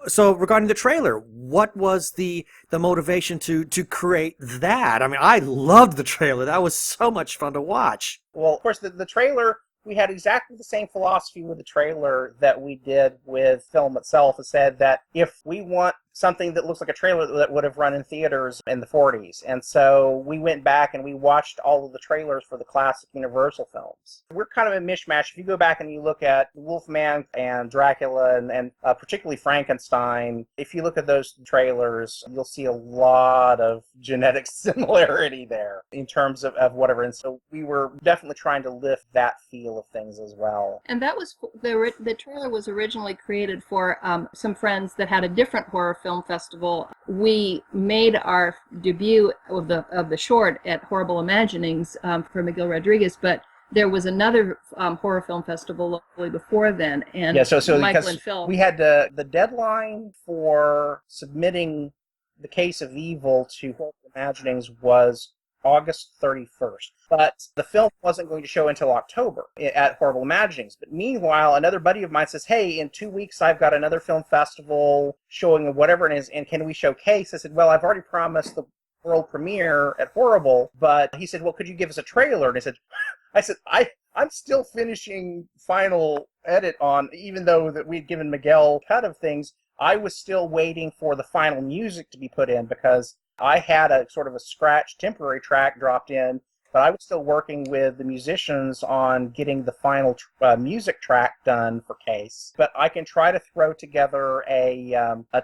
so regarding the trailer, what was the motivation to create that? I mean, I loved the trailer. That was so much fun to watch. Well, of course, the trailer, we had exactly the same philosophy with the trailer that we did with film itself. It said that if we want something that looks like a trailer that would have run in theaters in the 40s. And so we went back and we watched all of the trailers for the classic Universal films. We're kind of a mishmash. If you go back and you look at Wolfman and Dracula and particularly Frankenstein, if you look at those trailers, you'll see a lot of genetic similarity there in terms of whatever. And so we were definitely trying to lift that feel of things as well. And that was, the trailer was originally created for some friends that had a different horror film festival. We made our debut of the short at Horrible Imaginings for Miguel Rodriguez, but there was another horror film festival locally before then, and so Michael and Phil. We had the deadline for submitting the Case of Evil to Horrible Imaginings was August 31st. But the film wasn't going to show until October at Horrible Imaginings. But meanwhile, another buddy of mine says, hey, in 2 weeks I've got another film festival showing whatever it is, and can we show Case? I said, well, I've already promised the world premiere at Horrible, but he said, well, could you give us a trailer? And I said, I'm still finishing final edit on, even though that we'd given Miguel a cut of things, I was still waiting for the final music to be put in because I had a sort of a scratch temporary track dropped in, but I was still working with the musicians on getting the final music track done for Case. But I can try to throw together a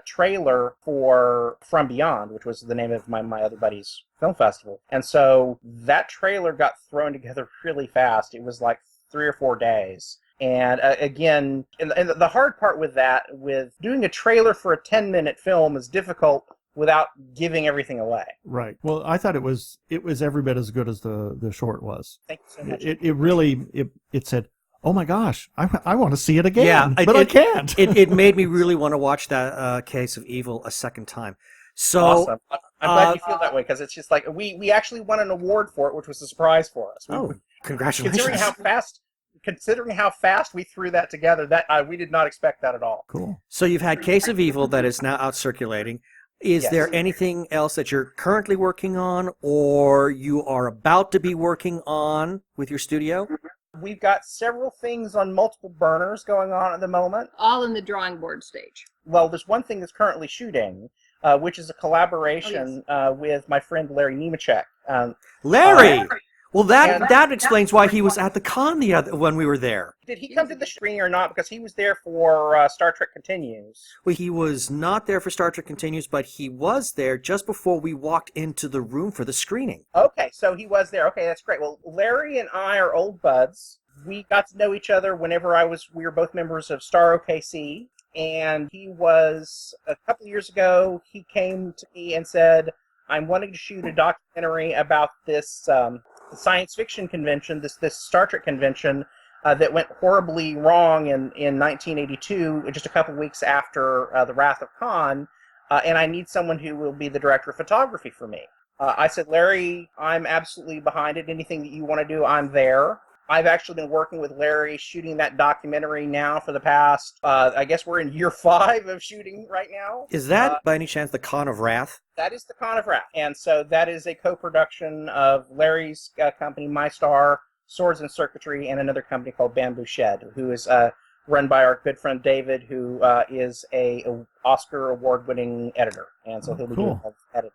trailer for From Beyond, which was the name of my other buddy's film festival. And so that trailer got thrown together really fast. It was like 3 or 4 days. And again, and the hard part with that, with doing a trailer for a 10-minute film is difficult without giving everything away. Right. Well, I thought it was every bit as good as the short was. Thank you so much. It really said, oh my gosh, I want to see it again, Yeah, but I can't. it made me really want to watch that Case of Evil a second time. So awesome. I'm glad you feel that way, because it's just like we actually won an award for it, which was a surprise for us. Congratulations. Considering how fast we threw that together, that we did not expect that at all. Cool. So you've had Case of Evil that is now out circulating. Is Yes. there anything else that you're currently working on or you are about to be working on with your studio? We've got several things on multiple burners going on at the moment. All in the drawing board stage. Well, there's one thing that's currently shooting, which is a collaboration with my friend Larry Nemechek. Larry! Well, And- that explains why he was at the con when we were there. Did he come to the screening or not? Because he was there for Star Trek Continues. Well, he was not there for Star Trek Continues, but he was there just before we walked into the room for the screening. Okay, so he was there. Okay, that's great. Well, Larry and I are old buds. We got to know each other whenever we were both members of Star OKC. And he was, a couple of years ago, he came to me and said, I'm wanting to shoot a documentary about this science fiction convention, this Star Trek convention that went horribly wrong in 1982, just a couple weeks after the Wrath of Khan. and I need someone who will be the director of photography for me. I said, Larry, I'm absolutely behind it. Anything that you want to do, I'm there. I've actually been working with Larry shooting that documentary now for the past, I guess we're in year 5 of shooting right now. Is that, by any chance, the Con of Wrath? That is the Con of Wrath. And so that is a co-production of Larry's company, MyStar, Swords and Circuitry, and another company called Bamboo Shed, who is run by our good friend David, who is a Oscar award-winning editor. And so he'll be doing all the editing.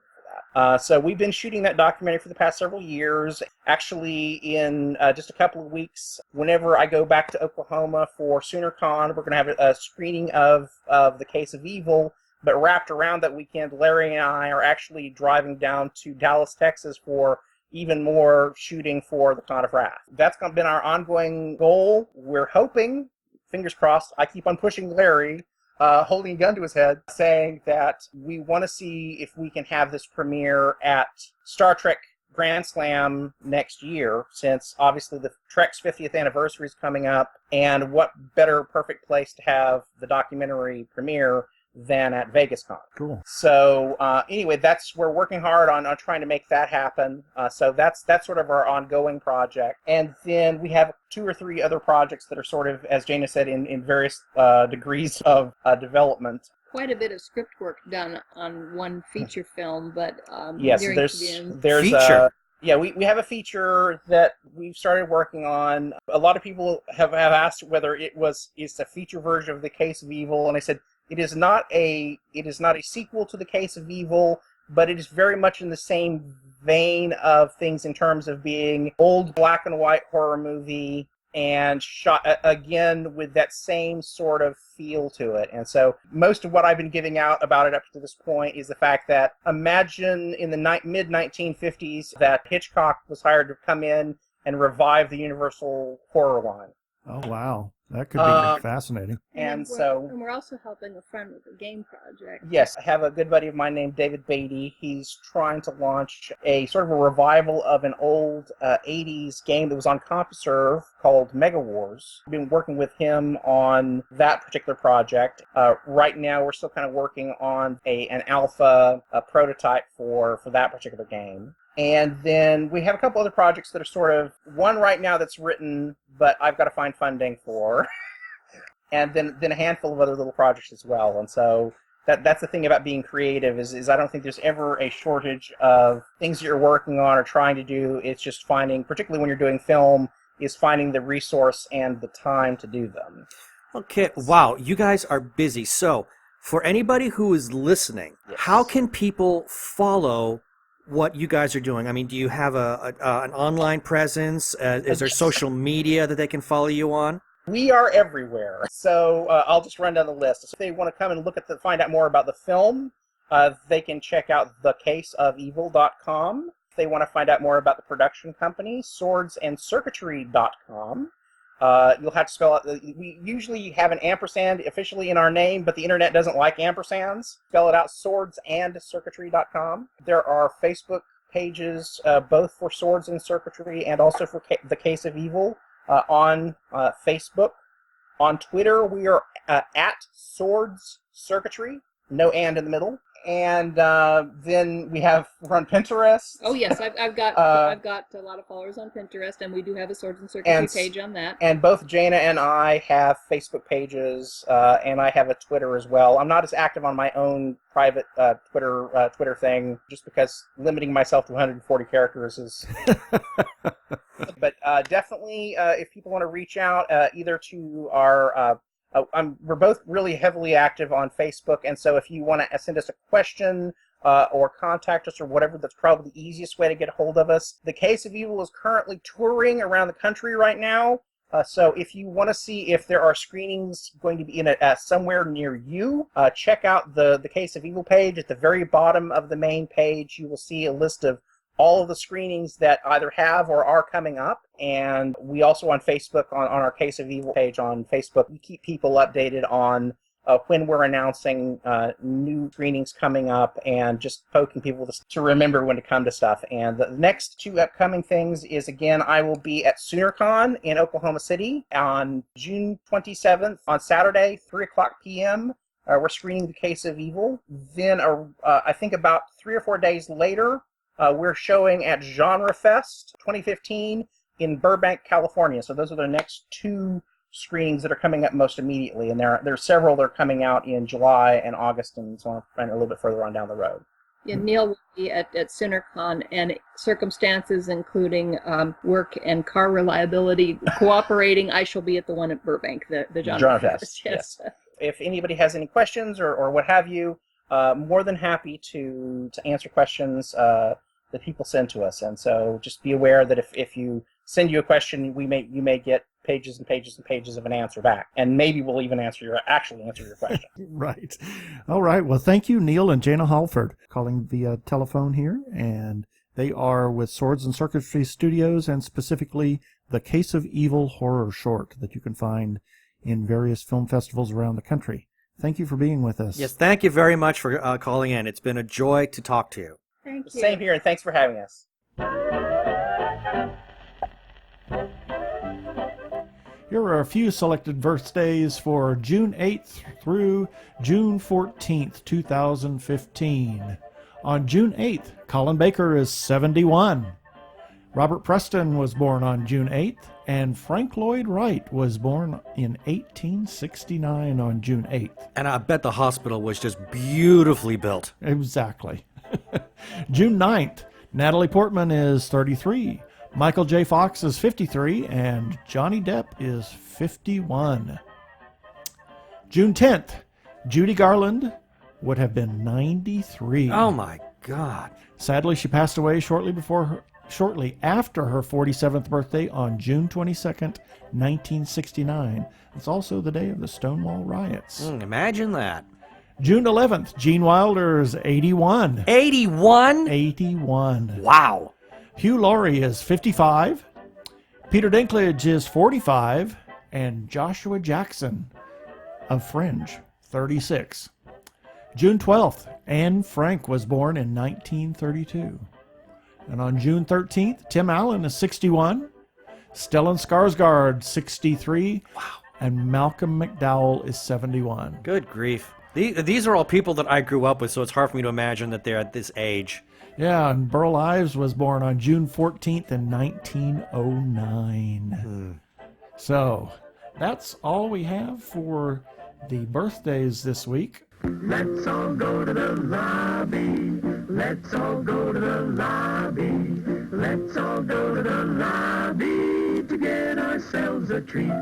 So we've been shooting that documentary for the past several years. Actually, in just a couple of weeks, whenever I go back to Oklahoma for SoonerCon, we're going to have a screening of The Case of Evil. But wrapped around that weekend, Larry and I are actually driving down to Dallas, Texas for even more shooting for the Con of Wrath. That's been our ongoing goal. We're hoping, fingers crossed, I keep on pushing Larry, holding a gun to his head, saying that we want to see if we can have this premiere at Star Trek Grand Slam next year, since obviously the Trek's 50th anniversary is coming up, and what better perfect place to have the documentary premiere than at VegasCon. Cool. So anyway, we're working hard on trying to make that happen. So that's sort of our ongoing project. And then we have 2 or 3 other projects that are sort of, as Jana said, in various degrees of development. Quite a bit of script work done on one feature film, but yes, nearing there's the end. Feature. Yeah, we have a feature that we've started working on. A lot of people have asked whether it's a feature version of The Case of Evil, and I said it is not a sequel to The Case of Evil, but it is very much in the same vein of things in terms of being old black and white horror movie and shot again with that same sort of feel to it. And so most of what I've been giving out about it up to this point is the fact that imagine in the mid-1950s that Hitchcock was hired to come in and revive the Universal horror line. Oh, wow. That could be fascinating. And so we're also helping a friend with a game project. Yes, I have a good buddy of mine named David Beatty. He's trying to launch a sort of a revival of an old 80s game that was on CompuServe called Mega Wars. I've been working with him on that particular project. Right now, we're still kind of working on an alpha prototype for that particular game. And then we have a couple other projects that are sort of, one right now that's written, but I've got to find funding for. And then a handful of other little projects as well. And so that's the thing about being creative is I don't think there's ever a shortage of things that you're working on or trying to do. It's just finding, particularly when you're doing film, is finding the resource and the time to do them. Okay, wow, you guys are busy. So, for anybody who is listening, Yes. How can people follow what you guys are doing? I mean, do you have an online presence? Is there social media that they can follow you on? We are everywhere. So I'll just run down the list. So if they want to come and find out more about the film, they can check out thecaseofevil.com. If they want to find out more about the production company, swordsandcircuitry.com. You'll have to spell out, we usually have an ampersand officially in our name, but the internet doesn't like ampersands. Spell it out, swordsandcircuitry.com. There are Facebook pages, both for Swords and Circuitry and also for The Case of Evil on Facebook. On Twitter, we are at Swords Circuitry, no and in the middle. And then we're on Pinterest. Oh yes, I've got a lot of followers on Pinterest, and we do have a Swords and Circuitry page on that. And both Jana and I have Facebook pages, and I have a Twitter as well. I'm not as active on my own private Twitter thing, just because limiting myself to 140 characters is. But definitely, if people want to reach out, either to our. We're both really heavily active on Facebook, and so if you want to send us a question or contact us or whatever, that's probably the easiest way to get a hold of us. The Case of Evil is currently touring around the country right now, so if you want to see if there are screenings going to be in somewhere near you, check out the Case of Evil page. At the very bottom of the main page, you will see a list of all of the screenings that either have or are coming up. And we also on Facebook, on our Case of Evil page on Facebook, we keep people updated on when we're announcing new screenings coming up and just poking people to remember when to come to stuff. And the next 2 upcoming things is, again, I will be at SoonerCon in Oklahoma City on June 27th on Saturday, 3 o'clock p.m. we're screening The Case of Evil. Then I think about 3 or 4 days later, we're showing at Genre Fest 2015 in Burbank, California. So those are the next 2 screenings that are coming up most immediately, and there are several that are coming out in July and August, and so on, and a little bit further on down the road. Yeah, Neal will be at CinemaCon, and circumstances including work and car reliability cooperating, I shall be at the one at Burbank, the Genre Fest. Yes. If anybody has any questions or what have you, more than happy to answer questions that people send to us. And so just be aware that if you send you a question, you may get pages and pages and pages of an answer back, and maybe we'll even actually answer your question. Right. All right. Well, thank you, Neal and Jana Hallford, calling via telephone here, and they are with Swords and Circuitry Studios, and specifically The Case of Evil horror short that you can find in various film festivals around the country. Thank you for being with us. Yes, thank you very much for calling in. It's been a joy to talk to you. Thank you. Same here, and thanks for having us. Here are a few selected birthdays for June 8th through June 14th, 2015. On June 8th, Colin Baker is 71. Robert Preston was born on June 8th, and Frank Lloyd Wright was born in 1869 on June 8th. And I bet the hospital was just beautifully built. Exactly. June 9th, Natalie Portman is 33. Michael J. Fox is 53, and Johnny Depp is 51. June 10th, Judy Garland would have been 93. Oh my God. Sadly, she passed away shortly after her 47th birthday on June 22nd, 1969. It's also the day of the Stonewall riots. Imagine that. June 11th, Gene Wilder is 81. 81? 81. Wow. Hugh Laurie is 55, Peter Dinklage is 45, and Joshua Jackson of Fringe, 36. June 12th, Anne Frank was born in 1932. And on June 13th, Tim Allen is 61, Stellan Skarsgård, 63, wow, and Malcolm McDowell is 71. Good grief. These are all people that I grew up with, so it's hard for me to imagine that they're at this age. Yeah, and Burl Ives was born on June 14th in 1909. So, that's all we have for the birthdays this week. Let's all go to the lobby. Let's all go to the lobby. Let's all go to the lobby to get ourselves a treat.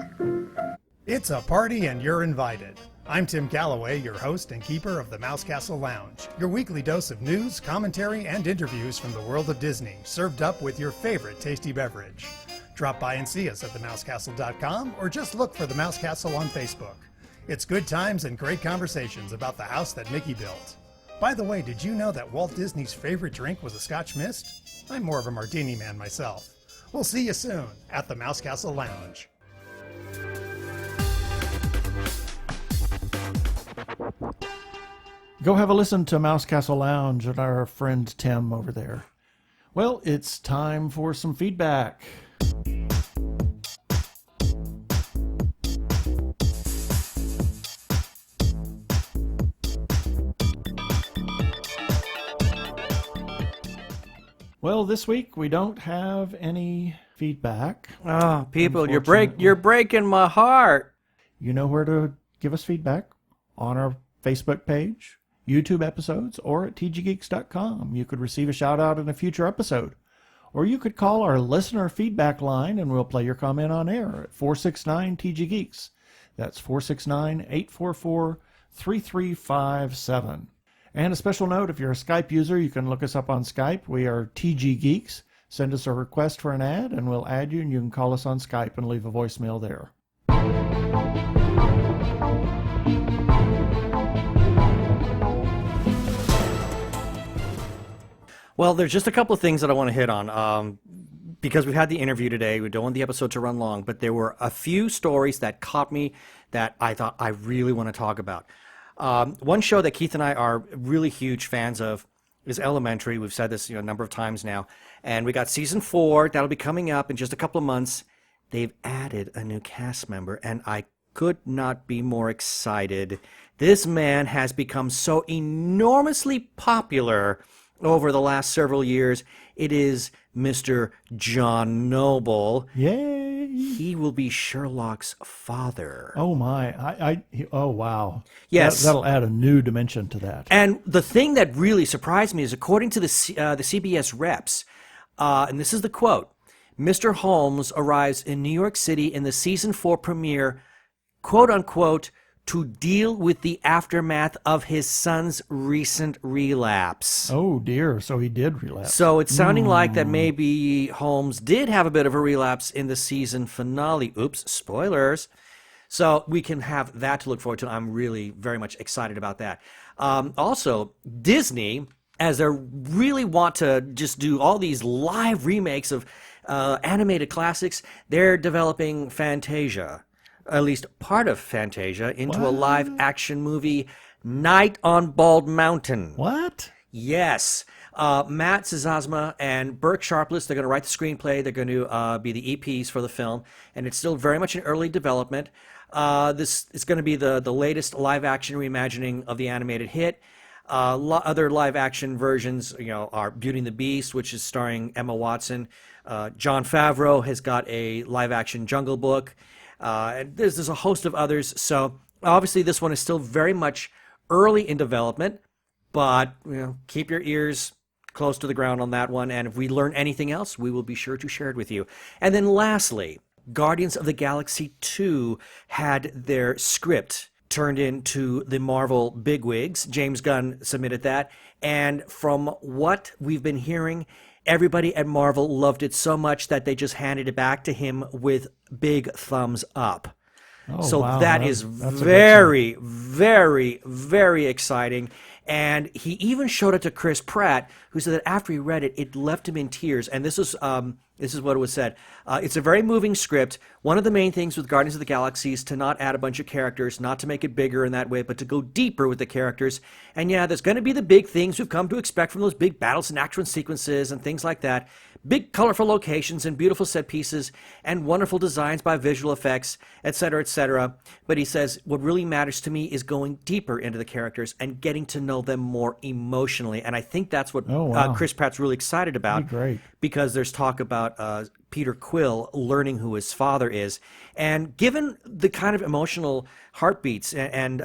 It's a party and you're invited. I'm Tim Calloway, your host and keeper of the Mouse Castle Lounge, your weekly dose of news, commentary, and interviews from the world of Disney, served up with your favorite tasty beverage. Drop by and see us at themousecastle.com or just look for the Mouse Castle on Facebook. It's good times and great conversations about the house that Mickey built. By the way, did you know that Walt Disney's favorite drink was a Scotch Mist? I'm more of a martini man myself. We'll see you soon at the Mouse Castle Lounge. Go have a listen to Mouse Castle Lounge and our friend Tim over there. Well, it's time for some feedback. Well, this week we don't have any feedback. Oh, people, you're breaking my heart. You know where to give us feedback: on our Facebook page, YouTube episodes, or at tggeeks.com. You could receive a shout out in a future episode. Or you could call our listener feedback line and we'll play your comment on air at 469-TG-GEEKS. That's 469-844-3357. And a special note, if you're a Skype user, you can look us up on Skype. We are TG Geeks. Send us a request for an ad and we'll add you, and you can call us on Skype and leave a voicemail there. Well, there's just a couple of things that I want to hit on. Because we've had the interview today, we don't want the episode to run long, but there were a few stories that caught me that I thought I really want to talk about. One show that Keith and I are really huge fans of is Elementary. We've said this a number of times now. And we got season 4. That'll be coming up in just a couple of months. They've added a new cast member, and I Could not be more excited. This man has become so enormously popular over the last several years. It is Mr. John Noble. Yay! He will be Sherlock's father. Oh my! Oh wow! Yes. That'll add a new dimension to that. And the thing that really surprised me is, according to the CBS reps, and this is the quote, Mr. Holmes arrives in New York City in the season 4 premiere, quote unquote, to deal with the aftermath of his son's recent relapse. Oh dear! So he did relapse. So it's sounding like that maybe Holmes did have a bit of a relapse in the season finale. Oops, spoilers. So we can have that to look forward to. I'm really very much excited about that. Also, Disney, as they really want to just do all these live remakes of animated classics, they're developing Fantasia, at least part of Fantasia, into a live action movie, Night on Bald Mountain. What? Yes. Matt Sazasma and Burke Sharpless, they're going to write the screenplay. They're going to be the EPs for the film, and it's still very much in early development. This is going to be the latest live-action reimagining of the animated hit. Other live-action versions, are Beauty and the Beast, which is starring Emma Watson. Jon Favreau has got a live-action Jungle Book. And there's a host of others. So obviously this one is still very much early in development, but keep your ears close to the ground on that one. And if we learn anything else, we will be sure to share it with you. And then lastly, Guardians of the Galaxy 2 had their script turned into the Marvel bigwigs. James Gunn submitted that. And from what we've been hearing, everybody at Marvel loved it so much that they just handed it back to him with big thumbs up. Oh, so wow. that is That's a very, very, very exciting. And he even showed it to Chris Pratt, who said that after he read it, it left him in tears. And this is what it was said. It's a very moving script. One of the main things with Guardians of the Galaxy is to not add a bunch of characters, not to make it bigger in that way, but to go deeper with the characters. And yeah, there's going to be the big things we've come to expect from those big battles and action sequences and things like that. Big, colorful locations and beautiful set pieces and wonderful designs by visual effects, etc., etc. But he says, what really matters to me is going deeper into the characters and getting to know them more emotionally. And I think that's what Chris Pratt's really excited about. Great. Because there's talk about Peter Quill learning who his father is. And given the kind of emotional heartbeats and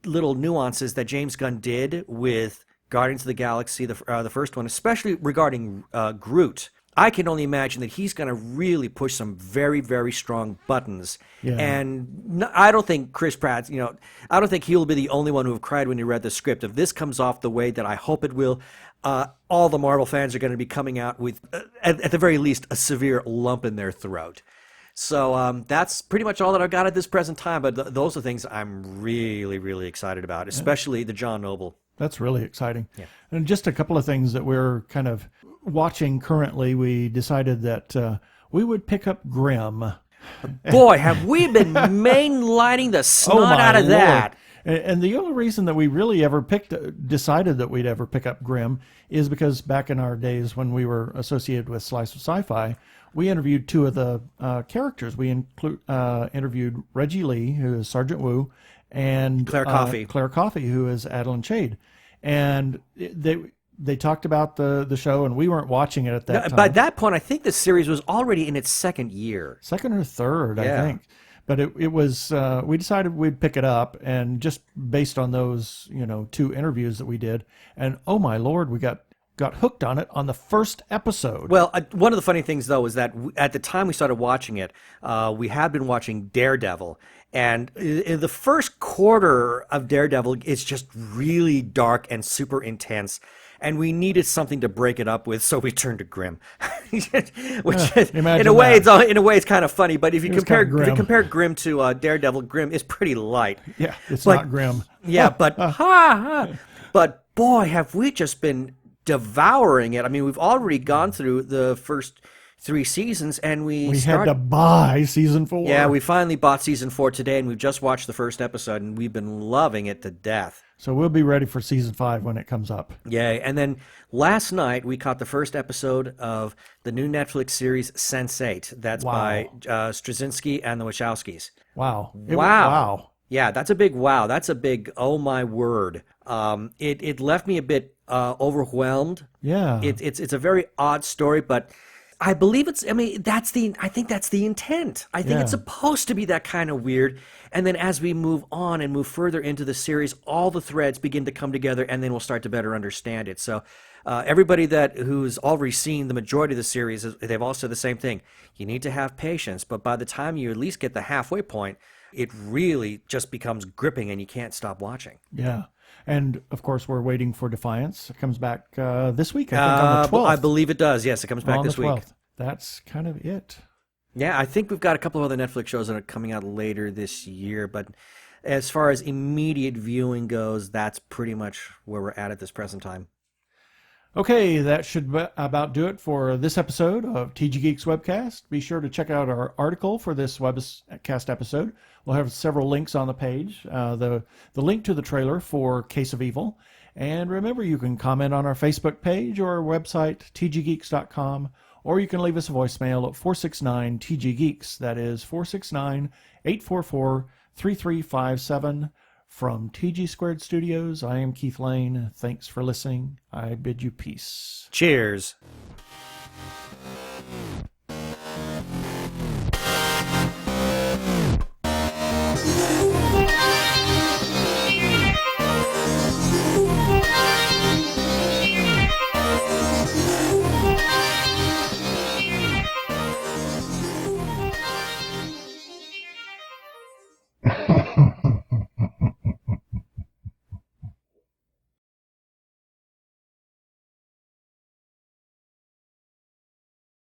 little nuances that James Gunn did with Guardians of the Galaxy, the first one, especially regarding Groot, I can only imagine that he's going to really push some very, very strong buttons. Yeah. And I don't think Chris Pratt, I don't think he'll be the only one who have cried when he read the script. If this comes off the way that I hope it will, all the Marvel fans are going to be coming out with, at the very least, a severe lump in their throat. So that's pretty much all that I've got at this present time. But those are things I'm really, really excited about, especially the John Noble. That's really exciting. Yeah. And just a couple of things that we're kind of watching currently. We decided that we would pick up Grimm. Boy, have we been mainlining the snot out of that. And the only reason that we really ever decided that we'd ever pick up Grimm is because back in our days when we were associated with Slice of Sci-Fi, we interviewed two of the characters. We interviewed Reggie Lee, who is Sergeant Wu, and Claire Coffey, who is Adeline Shade. And they talked about the show, and we weren't watching it at that time. By that point, I think the series was already in its second year. Second or third, Yeah. I think. But it was, we decided we'd pick it up, and just based on those, two interviews that we did, and oh my Lord, we got hooked on it on the first episode. Well, one of the funny things, though, is that at the time we started watching it, we had been watching Daredevil. And in the first quarter of Daredevil, it's just really dark and super intense. And we needed something to break it up with, so we turned to Grimm. Which in a way, it's kind of funny. But if you compare Grimm to Daredevil, Grimm is pretty light. Yeah, it's not Grimm. Yeah, but but boy, have we just been devouring it. I mean, we've already gone through the first 3 seasons, and We had to buy season 4. Yeah, we finally bought season 4 today, and we've just watched the first episode, and we've been loving it to death. So we'll be ready for season 5 when it comes up. Yay. And then last night, we caught the first episode of the new Netflix series Sense8. That's by Straczynski and the Wachowskis. Wow. Wow. Yeah, that's a big wow. That's a big, oh my word. It left me a bit overwhelmed. Yeah. It's a very odd story, but I believe I think that's the intent. I think it's supposed to be that kind of weird. And then as we move on and move further into the series, all the threads begin to come together, and then we'll start to better understand it. So everybody who's already seen the majority of the series, they've all said the same thing. You need to have patience, but by the time you at least get the halfway point, it really just becomes gripping and you can't stop watching. Yeah. And, of course, we're waiting for Defiance. It comes back this week, I think, on the 12th. I believe it does. Yes, it comes back this week. That's kind of it. Yeah, I think we've got a couple of other Netflix shows that are coming out later this year, but as far as immediate viewing goes, that's pretty much where we're at this present time. Okay, that should about do it for this episode of TG Geeks Webcast. Be sure to check out our article for this webcast episode. We'll have several links on the page. The link to the trailer for Case of Evil. And remember, you can comment on our Facebook page or our website, tggeeks.com, or you can leave us a voicemail at 469-TG-GEEKS. That is 469-844-3357. From TG Squared Studios, I am Keith Lane. Thanks for listening. I bid you peace. Cheers.